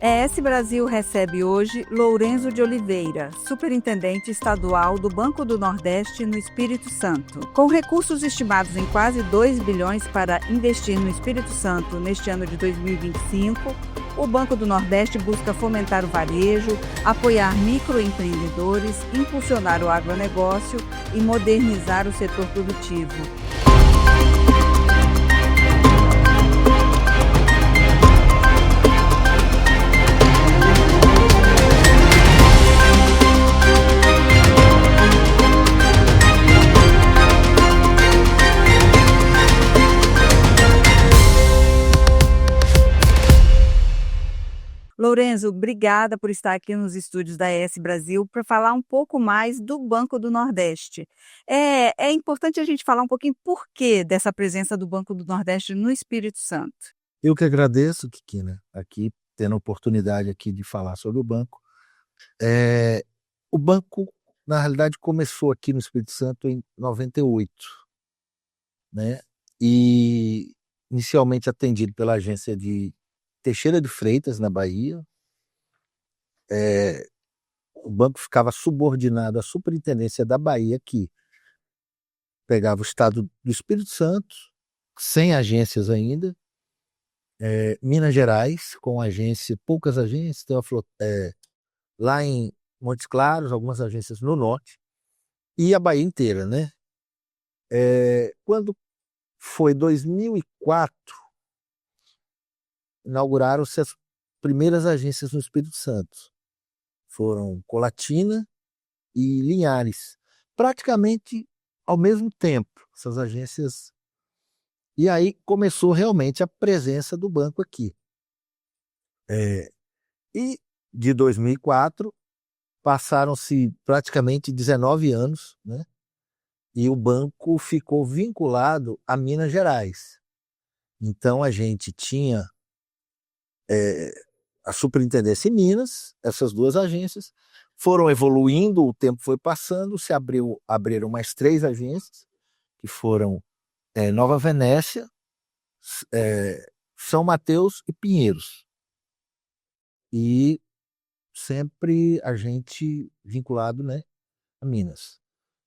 ES Brasil recebe hoje Lourenço de Oliveira, superintendente estadual do Banco do Nordeste no Espírito Santo. Com recursos estimados em quase 2 bilhões para investir no Espírito Santo neste ano de 2025, o Banco do Nordeste busca fomentar o varejo, apoiar microempreendedores, impulsionar o agronegócio e modernizar o setor produtivo. Lourenço, obrigada por estar aqui nos estúdios da ES Brasil para falar um pouco mais do Banco do Nordeste. É importante a gente falar um pouquinho por que dessa presença do Banco do Nordeste no Espírito Santo. Eu que agradeço, Kikina, aqui tendo a oportunidade aqui de falar sobre o banco. O banco, na realidade, começou aqui no Espírito Santo em 98, né? E inicialmente atendido pela agência de Teixeira de Freitas, na Bahia. O banco ficava subordinado à superintendência da Bahia, que pegava o estado do Espírito Santo, sem agências ainda, Minas Gerais, com agência, poucas agências, tem lá em Montes Claros, algumas agências no norte, e a Bahia inteira, né? Quando foi 2004, inauguraram-se as primeiras agências no Espírito Santo. Foram Colatina e Linhares, praticamente ao mesmo tempo, essas agências. E aí começou realmente a presença do banco aqui. E de 2004, passaram-se praticamente 19 anos, né? E o banco ficou vinculado a Minas Gerais. Então a gente tinha a superintendência em Minas, essas duas agências foram evoluindo, o tempo foi passando, abriram mais 3 agências, que foram Nova Venécia, São Mateus e Pinheiros. E sempre a gente vinculado, né, a Minas.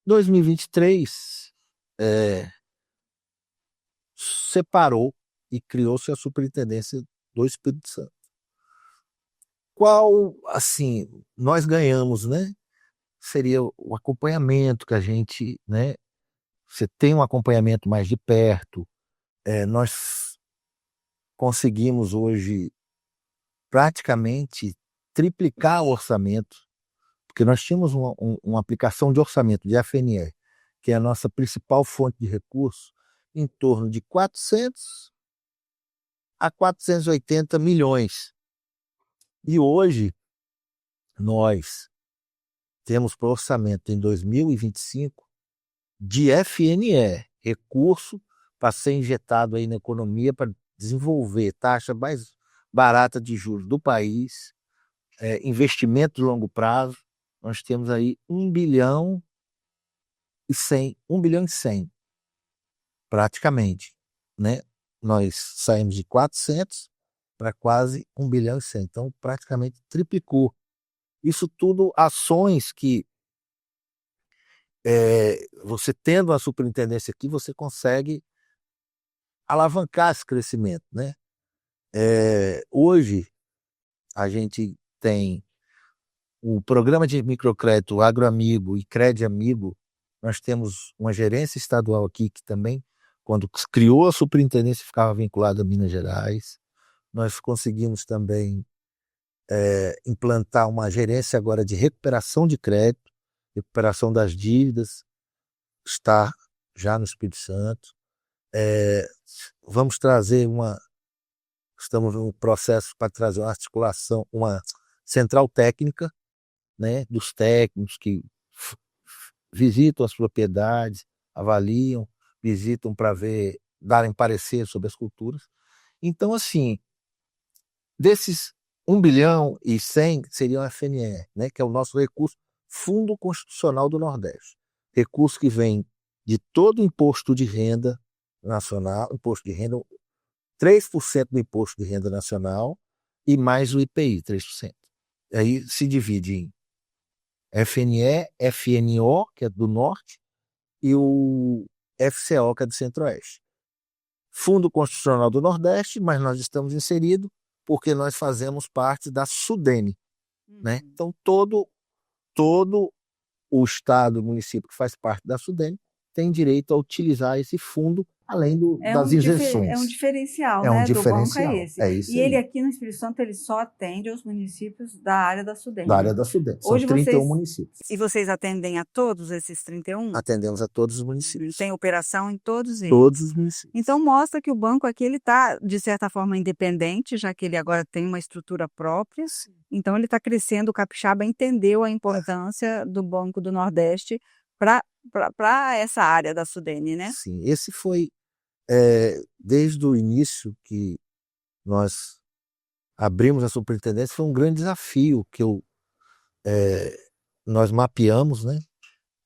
2023 separou e criou-se a superintendência do Espírito Santo. Qual, assim, nós ganhamos, né? Seria o acompanhamento que a gente, né? Você tem um acompanhamento mais de perto. Nós conseguimos hoje praticamente triplicar o orçamento, porque nós tínhamos uma aplicação de orçamento de FNE, que é a nossa principal fonte de recursos, em torno de 400 a 480 milhões. E hoje nós temos para o orçamento em 2025 de FNE, recurso para ser injetado aí na economia para desenvolver taxa mais barata de juros do país, investimento de longo prazo. Nós temos aí 1 bilhão e 100, praticamente, né? Nós saímos de 400 para quase 1 bilhão e 100, então praticamente triplicou. Isso tudo ações que você tendo a superintendência aqui, você consegue alavancar esse crescimento, né? Hoje a gente tem o programa de microcrédito AgroAmigo e Crédito Amigo. Nós temos uma gerência estadual aqui que também, quando criou a superintendência, ficava vinculada a Minas Gerais. Nós conseguimos também implantar uma gerência agora de recuperação de crédito, recuperação das dívidas, está já no Espírito Santo. Vamos trazer estamos no processo para trazer uma articulação, uma central técnica, né, dos técnicos que visitam as propriedades, avaliam, visitam para darem parecer sobre as culturas. Então, assim, desses 1 bilhão e 100 seriam a FNE, né, que é o nosso recurso, Fundo Constitucional do Nordeste. Recurso que vem de todo o imposto de renda nacional, imposto de renda, 3% do imposto de renda nacional, e mais o IPI, 3%. Aí se divide em FNE, FNO, que é do Norte, e o FCO, que é do Centro-Oeste. Fundo Constitucional do Nordeste, mas nós estamos inseridos porque nós fazemos parte da SUDENE, né? Então, todo o estado, o município que faz parte da SUDENE tem direito a utilizar esse fundo, além das isenções. É um diferencial, É um né, do banco diferencial. é esse. É isso E ele aí. aqui no Espírito Santo, ele só atende aos municípios da área da SUDENE. Da área da SUDENE. São Hoje 31 municípios. E vocês atendem a todos esses 31? Atendemos a todos os municípios. Tem operação em todos eles? Todos os municípios. Então mostra que o banco aqui ele está, de certa forma, independente, já que ele agora tem uma estrutura própria. Então ele está crescendo, o Capixaba entendeu a importância do Banco do Nordeste para essa área da SUDENE, né? Sim, esse foi, desde o início que nós abrimos a superintendência, foi um grande desafio que nós mapeamos, né?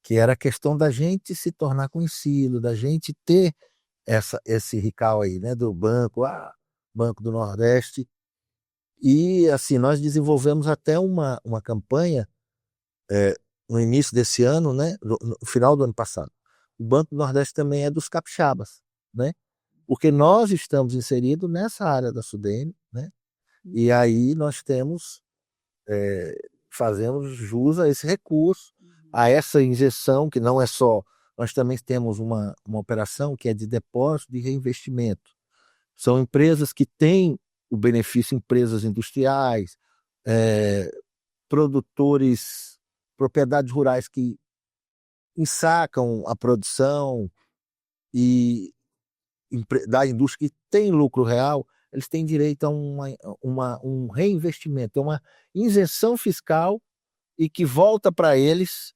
Que era a questão da gente se tornar conhecido, da gente ter esse recall aí, né? Do Banco do Nordeste. E assim, nós desenvolvemos até uma campanha no início desse ano, né? No final do ano passado. O Banco do Nordeste também é dos capixabas, né? Porque nós estamos inseridos nessa área da SUDENE, né? E aí nós fazemos jus a esse recurso, a essa injeção, que não é só... Nós também temos uma operação que é de depósito de reinvestimento. São empresas que têm o benefício, empresas industriais, produtores, propriedades rurais que ensacam a produção e da indústria que tem lucro real, eles têm direito a um reinvestimento, uma isenção fiscal e que volta para eles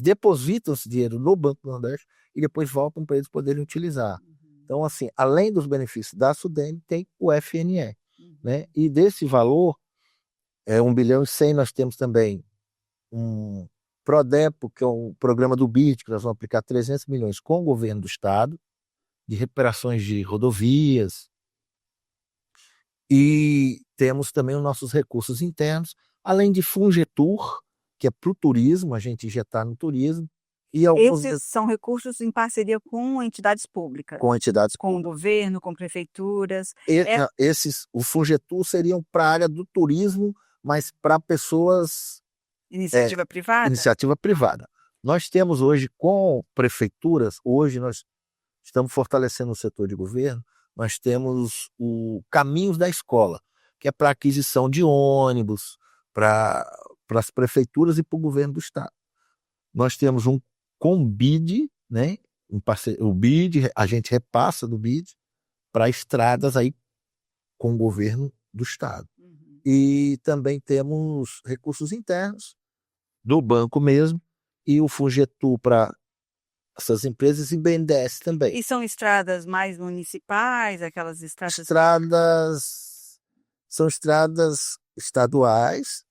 depositam esse dinheiro no Banco do Nordeste e depois voltam para eles poderem utilizar. Então, assim, além dos benefícios da SUDENE, tem o FNE, né? E desse valor, 1 bilhão e 100, nós temos também um PRODEPO, que é um programa do BID, que nós vamos aplicar 300 milhões com o governo do estado, de recuperações de rodovias, e temos também os nossos recursos internos, além de Fungetur, que é para o turismo, a gente injetar no turismo. E esses são recursos em parceria com entidades públicas? Com entidades com o governo, com prefeituras? O Fungetur seriam para a área do turismo, mas para pessoas... Iniciativa privada? Iniciativa privada. Nós temos hoje com prefeituras, hoje nós estamos fortalecendo o setor de governo, nós temos o Caminhos da Escola, que é para aquisição de ônibus, para as prefeituras e para o governo do estado. Nós temos um com BID, né? O BID, a gente repassa do BID para estradas aí com o governo do estado. E também temos recursos internos do banco mesmo e o Fungetur para essas empresas e BNDES também. E são estradas mais municipais, aquelas estradas? São estradas estaduais,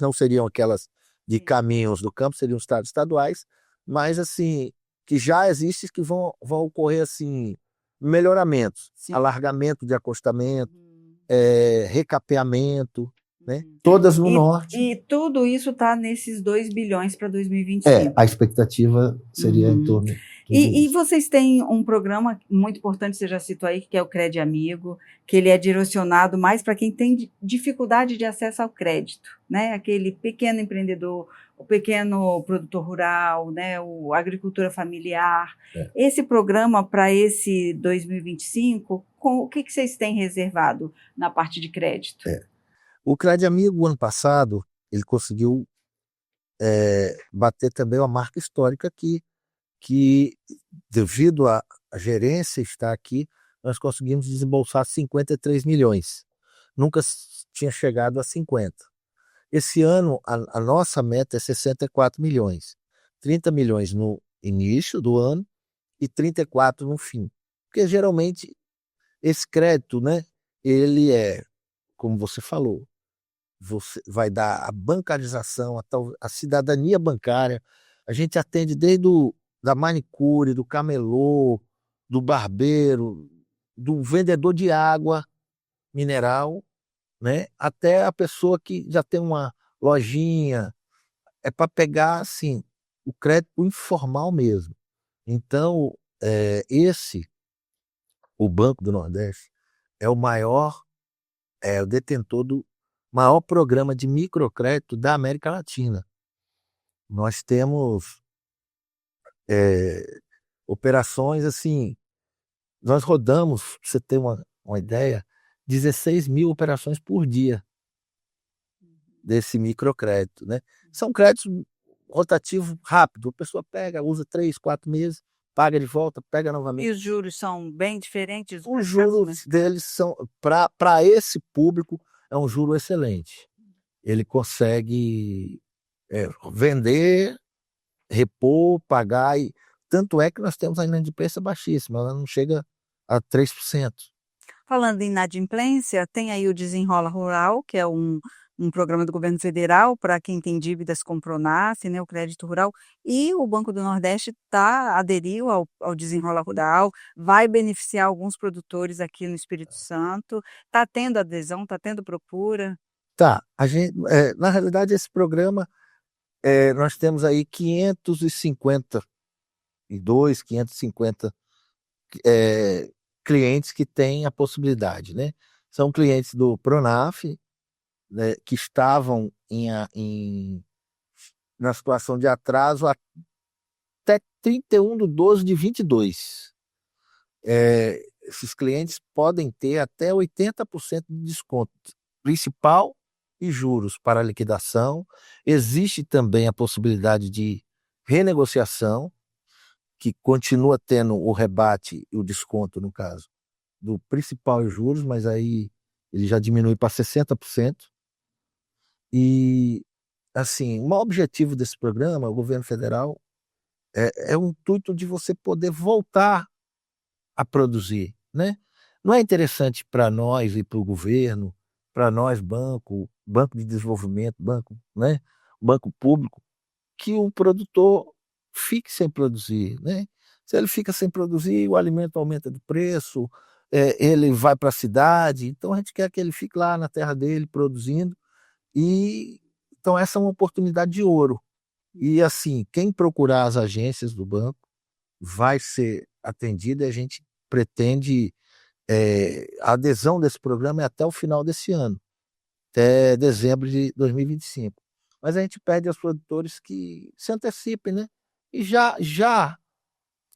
não seriam aquelas de caminhos do campo, seriam estradas estaduais, mas assim, que já existem, que vão ocorrer assim, melhoramentos, alargamento de acostamento, recapeamento, né? Todas no norte. E tudo isso está nesses 2 bilhões para 2025. A expectativa seria em torno. E vocês têm um programa muito importante, você já citou aí, que é o Crédito Amigo, que ele é direcionado mais para quem tem dificuldade de acesso ao crédito, né? Aquele pequeno empreendedor, o pequeno produtor rural, né? A agricultura familiar. Esse programa para esse 2025, o que vocês têm reservado na parte de crédito? O Crédito Amigo, ano passado, ele conseguiu bater também uma marca histórica que devido à gerência estar aqui, nós conseguimos desembolsar 53 milhões. Nunca tinha chegado a 50. Esse ano, a nossa meta é 64 milhões. 30 milhões no início do ano e 34 no fim. Porque, geralmente, esse crédito, né, ele como você falou, você vai dar a bancarização, a cidadania bancária. A gente atende desde da manicure, do camelô, do barbeiro, do vendedor de água mineral, né? Até a pessoa que já tem uma lojinha, é para pegar assim o crédito informal mesmo. Então, o Banco do Nordeste é o maior, o detentor do maior programa de microcrédito da América Latina. Nós temos operações assim, nós rodamos, pra você ter uma ideia, 16 mil operações por dia desse microcrédito, né? São créditos rotativos rápido, a pessoa pega, usa 3, 4 meses, paga de volta, pega E novamente. os juros são bem diferentes do Os mercado, né? juros deles são, para esse público, é um juro excelente. Ele consegue vender, repor, pagar, e tanto é que nós temos a inadimplência baixíssima, ela não chega a 3%. Falando em inadimplência, tem aí o Desenrola Rural, que é um programa do governo federal para quem tem dívidas com o Pronaf, né, o crédito rural, e o Banco do Nordeste aderiu ao Desenrola Rural, vai beneficiar alguns produtores aqui no Espírito Santo, está tendo adesão, está tendo procura. Tá, na realidade esse programa, nós temos aí 550 clientes que têm a possibilidade, né? São clientes do Pronaf, né, que estavam na situação de atraso até 31/12/22. Esses clientes podem ter até 80% de desconto, principal e juros para liquidação. Existe também a possibilidade de renegociação, que continua tendo o rebate e o desconto, no caso, do principal e juros, mas aí ele já diminui para 60%. E, assim, o maior objetivo desse programa, o governo federal, é o intuito de você poder voltar a produzir, né? Não é interessante para nós e para o governo, para nós, banco de desenvolvimento, né? Banco público, que o produtor fique sem produzir, né? Se ele fica sem produzir, o alimento aumenta de preço, ele vai para a cidade, então a gente quer que ele fique lá na terra dele produzindo, e então essa é uma oportunidade de ouro. E assim, quem procurar as agências do banco vai ser atendido, e a gente pretende, a adesão desse programa é até o final desse ano, até dezembro de 2025. Mas a gente pede aos produtores que se antecipem, né? E já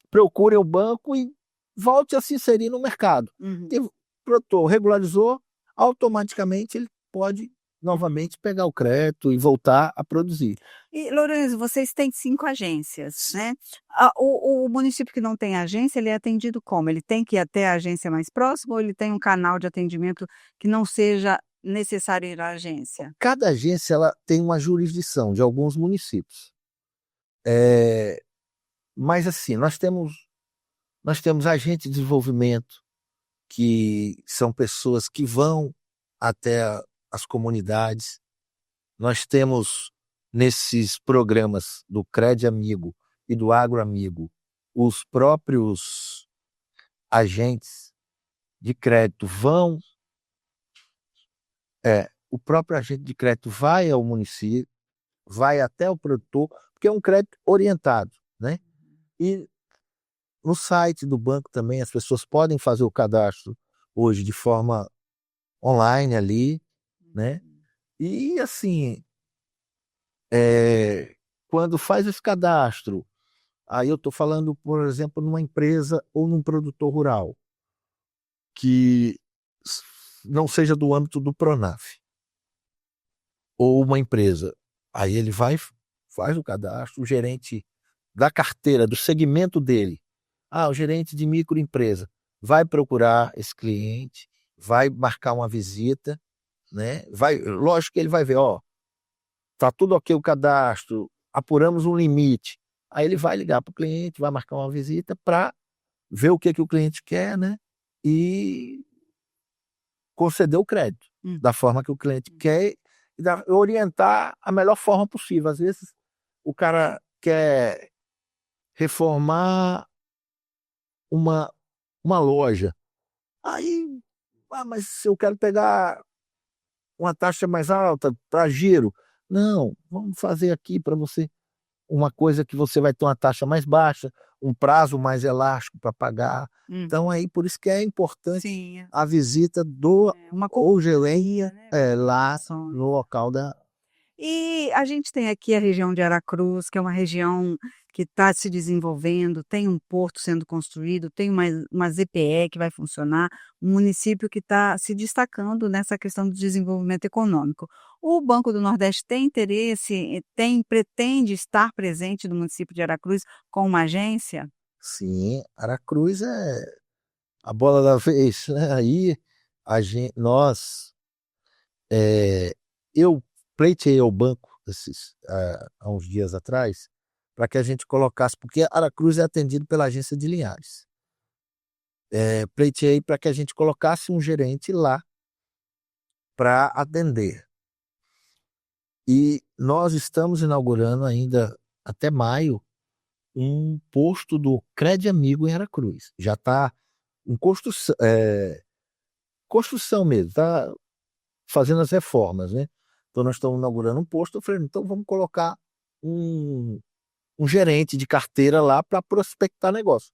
procurem o banco e volte a se inserir no mercado. Uhum. E o produtor regularizou, automaticamente ele pode novamente pegar o crédito e voltar a produzir. E, Lourenço, vocês têm 5 agências, né? O município que não tem agência, ele é atendido como? Ele tem que ir até a agência mais próxima ou ele tem um canal de atendimento que não seja necessário ir à agência? Cada agência ela tem uma jurisdição de alguns municípios. Mas assim, nós temos agentes de desenvolvimento, que são pessoas que vão até as comunidades. Nós temos nesses programas do Crédito Amigo e do Agro Amigo os próprios agentes de crédito o próprio agente de crédito vai ao município, vai até o produtor, porque é um crédito orientado, né? E no site do banco também as pessoas podem fazer o cadastro hoje de forma online ali, né? E assim, quando faz esse cadastro, aí eu estou falando, por exemplo, numa empresa ou num produtor rural que não seja do âmbito do Pronaf, ou uma empresa, aí ele faz o cadastro, o gerente da carteira, do segmento dele, o gerente de microempresa, vai procurar esse cliente, vai marcar uma visita, né? Lógico que ele vai ver, tá tudo ok o cadastro, apuramos um limite. Aí ele vai ligar para o cliente, vai marcar uma visita para ver o que o cliente quer, né? E conceder o crédito da forma que o cliente quer e orientar a melhor forma possível. Às vezes o cara quer reformar uma loja. Aí, mas se eu quero pegar uma taxa mais alta para giro. Não, vamos fazer aqui para você uma coisa que você vai ter uma taxa mais baixa, um prazo mais elástico para pagar. Então, aí, por isso que é importante Sim, a visita do uma ou gerente consultoria, né? lá no local da. E a gente tem aqui a região de Aracruz, que é uma região que está se desenvolvendo, tem um porto sendo construído, tem uma ZPE que vai funcionar, um município que está se destacando nessa questão do desenvolvimento econômico. O Banco do Nordeste tem interesse, pretende estar presente no município de Aracruz com uma agência? Sim, Aracruz é a bola da vez, né? Aí nós, eu pleiteei ao banco há uns dias atrás para que a gente colocasse, porque Aracruz é atendido pela agência de Linhares. Pleiteei para que a gente colocasse um gerente lá para atender. E nós estamos inaugurando ainda até maio um posto do Cred Amigo em Aracruz. Já está em construção mesmo, está fazendo as reformas, né? Então nós estamos inaugurando um posto. Eu falei, então vamos colocar um gerente de carteira lá para prospectar negócio,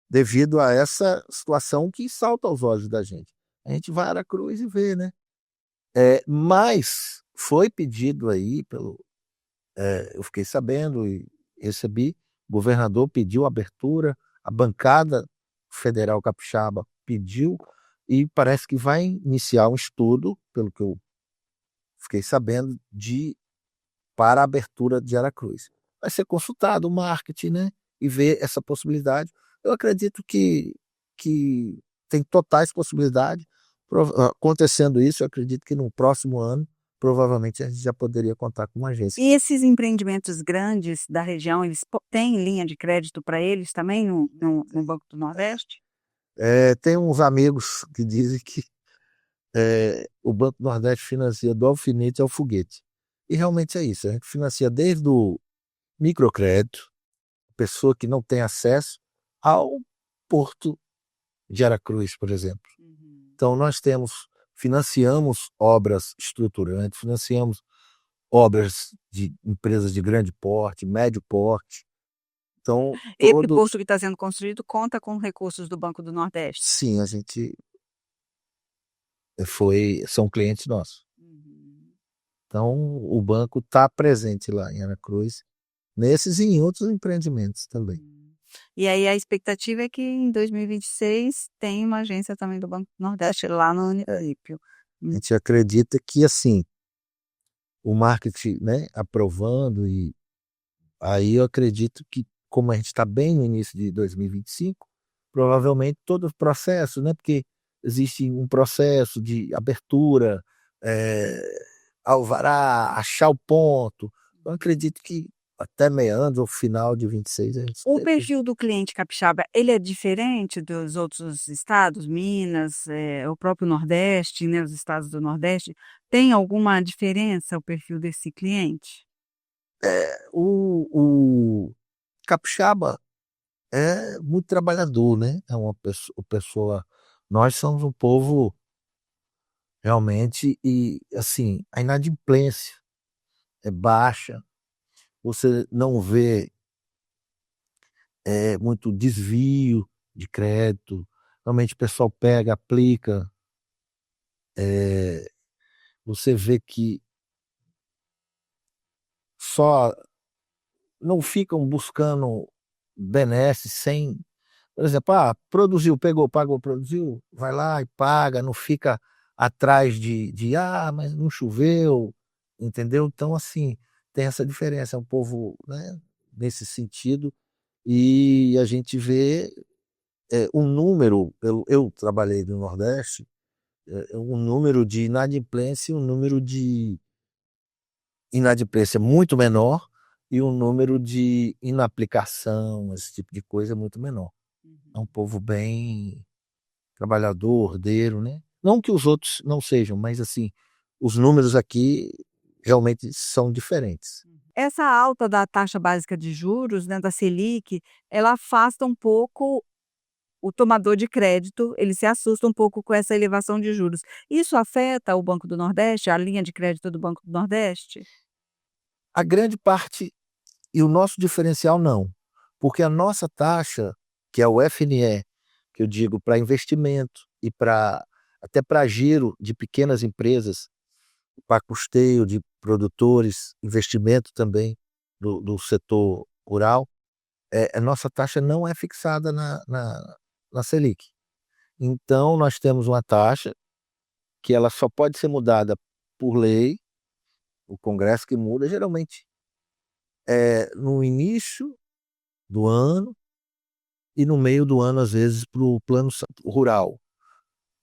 devido a essa situação que salta aos olhos da gente. A gente vai a Aracruz e vê, né? Mas foi pedido aí eu fiquei sabendo e recebi, o governador pediu abertura, a bancada federal capixaba pediu, e parece que vai iniciar um estudo, pelo que eu fiquei sabendo, para a abertura de Aracruz. Vai ser consultado o marketing, né? E ver essa possibilidade. Eu acredito que tem totais possibilidades. Acontecendo isso, eu acredito que no próximo ano, provavelmente a gente já poderia contar com uma agência. E esses empreendimentos grandes da região, eles têm linha de crédito para eles também no Banco do Nordeste? Tem uns amigos que dizem que o Banco do Nordeste financia do alfinete ao foguete. E realmente é isso. A gente financia desde o microcrédito, pessoa que não tem acesso, ao Porto de Aracruz, por exemplo. Então, nós financiamos obras estruturantes, financiamos obras de empresas de grande porte, médio porte. Então, Esse posto que está sendo construído conta com recursos do Banco do Nordeste? Sim, a gente são clientes nossos. Então, o banco está presente lá em Aracruz, nesses e em outros empreendimentos também. E aí a expectativa é que em 2026 tem uma agência também do Banco do Nordeste lá no município. A gente acredita que, assim, o marketing, né, aprovando, e aí eu acredito que, como a gente está bem no início de 2025, provavelmente todo o processo, né, porque existe um processo de abertura, alvará, achar o ponto. Eu acredito que até meados ou final de 26 a gente O perfil do cliente capixaba, ele é diferente dos outros estados, Minas, o próprio Nordeste, né, os estados do Nordeste, tem alguma diferença o perfil desse cliente? o capixaba é muito trabalhador, né? É uma pessoa. Nós somos um povo realmente, e assim, a inadimplência é baixa, você não vê muito desvio de crédito. Normalmente o pessoal pega, aplica, você vê que só não ficam buscando benesses sem, por exemplo, produziu, pegou, pagou, produziu, vai lá e paga, não fica atrás mas não choveu, entendeu? Então, assim, tem essa diferença, é um povo, né, nesse sentido, e a gente vê um número, eu trabalhei no Nordeste, um número de inadimplência, um número de inadimplência muito menor, e um número de inaplicação, esse tipo de coisa é muito menor. É um povo bem trabalhador, ordeiro, né? Não que os outros não sejam, mas assim, os números aqui realmente são diferentes. Essa alta da taxa básica de juros, né, da Selic, ela afasta um pouco o tomador de crédito, ele se assusta um pouco com essa elevação de juros. Isso afeta o Banco do Nordeste, a linha de crédito do Banco do Nordeste? A grande parte e o nosso diferencial não, porque a nossa taxa, que é o FNE, que eu digo para investimento e até para giro de pequenas empresas, para custeio de produtores, investimento também do setor rural, a nossa taxa não é fixada na Selic. Então nós temos uma taxa que ela só pode ser mudada por lei, o Congresso que muda, geralmente no início do ano e no meio do ano, às vezes, para o plano rural.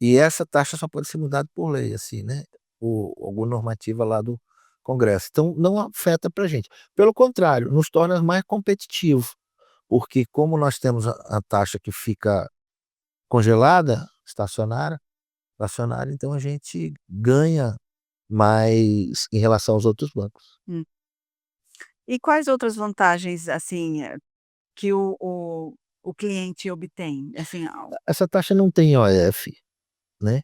E essa taxa só pode ser mudada por lei, assim, né? Ou alguma normativa lá do Congresso. Então, não afeta para a gente. Pelo contrário, nos torna mais competitivos, porque como nós temos a taxa que fica congelada, estacionária, então a gente ganha mais em relação aos outros bancos. E quais outras vantagens, assim, que o cliente obtém? Assim, Essa taxa não tem IOF, né?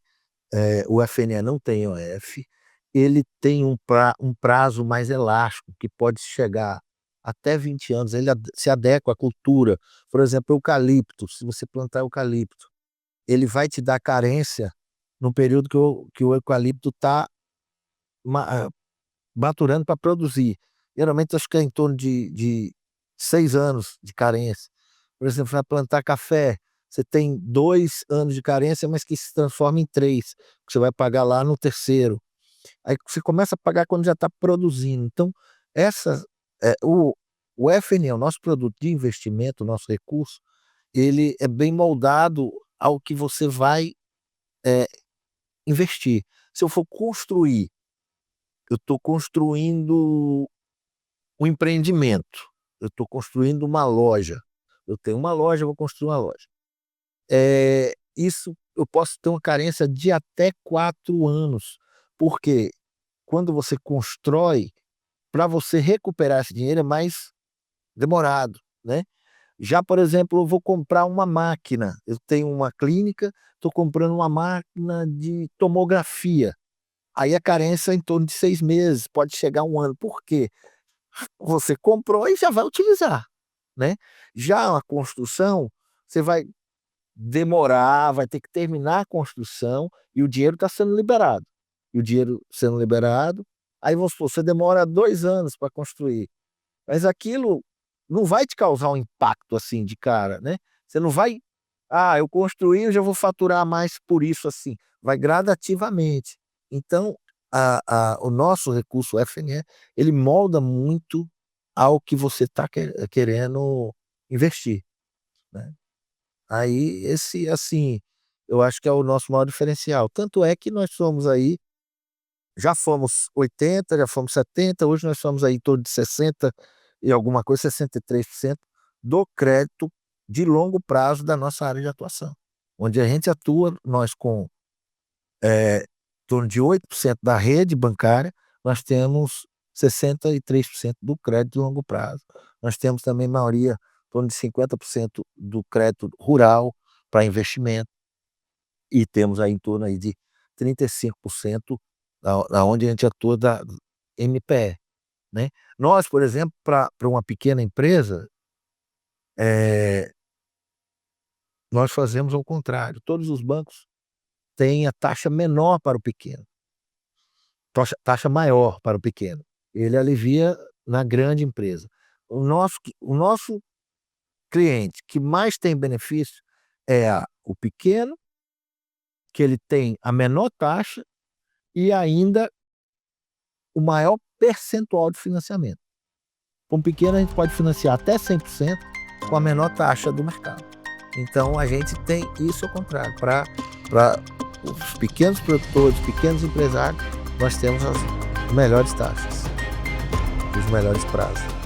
O FNE não tem IOF, ele tem um prazo mais elástico, que pode chegar até 20 anos, ele se adequa à cultura. Por exemplo, eucalipto, se você plantar eucalipto, ele vai te dar carência no período que o eucalipto está maturando para produzir. Geralmente acho que é em torno de 6 anos de carência. Por exemplo, vai plantar café, você tem 2 anos de carência, mas que se transforma em 3, que você vai pagar lá no terceiro. Aí você começa a pagar quando já está produzindo. Então, o FNE, o nosso produto de investimento, o nosso recurso, ele é bem moldado ao que você vai investir. Se eu for construir, eu estou construindo um empreendimento, eu estou construindo uma loja. Eu tenho uma loja, eu vou construir uma loja. Isso eu posso ter uma carência de até 4 anos, porque quando você constrói, para você recuperar esse dinheiro é mais demorado, né? Já, por exemplo, eu vou comprar uma máquina, eu tenho uma clínica, estou comprando uma máquina de tomografia, aí a carência é em torno de 6 meses, pode chegar a 1 ano. Por quê? Você comprou e já vai utilizar, né? Já a construção, você vai demorar, vai ter que terminar a construção e o dinheiro está sendo liberado. E o dinheiro sendo liberado, aí você demora 2 anos para construir. Mas aquilo não vai te causar um impacto assim de cara, né? Você não vai, eu construí, eu já vou faturar mais por isso assim. Vai gradativamente. Então, o nosso recurso FNE, ele molda muito ao que você está querendo investir, né? Aí esse, assim, eu acho que é o nosso maior diferencial. Tanto é que nós somos aí, já fomos 80, já fomos 70, hoje nós somos aí em torno de 60 e alguma coisa, 63% do crédito de longo prazo da nossa área de atuação. Onde a gente atua, nós com em torno de 8% da rede bancária, nós temos 63% do crédito de longo prazo. Nós temos também maioria, em torno de 50% do crédito rural para investimento, e temos aí em torno aí de 35% onde a gente atua da MPE, né? Nós, por exemplo, para uma pequena empresa, nós fazemos ao contrário. Todos os bancos têm a taxa menor para o pequeno, taxa maior para o pequeno. Ele alivia na grande empresa. O nosso cliente que mais tem benefício é o pequeno, que ele tem a menor taxa e ainda o maior percentual de financiamento. Com um pequeno a gente pode financiar até 100% com a menor taxa do mercado. Então a gente tem isso ao contrário. Para os pequenos produtores, pequenos empresários, nós temos as melhores taxas, os melhores prazos.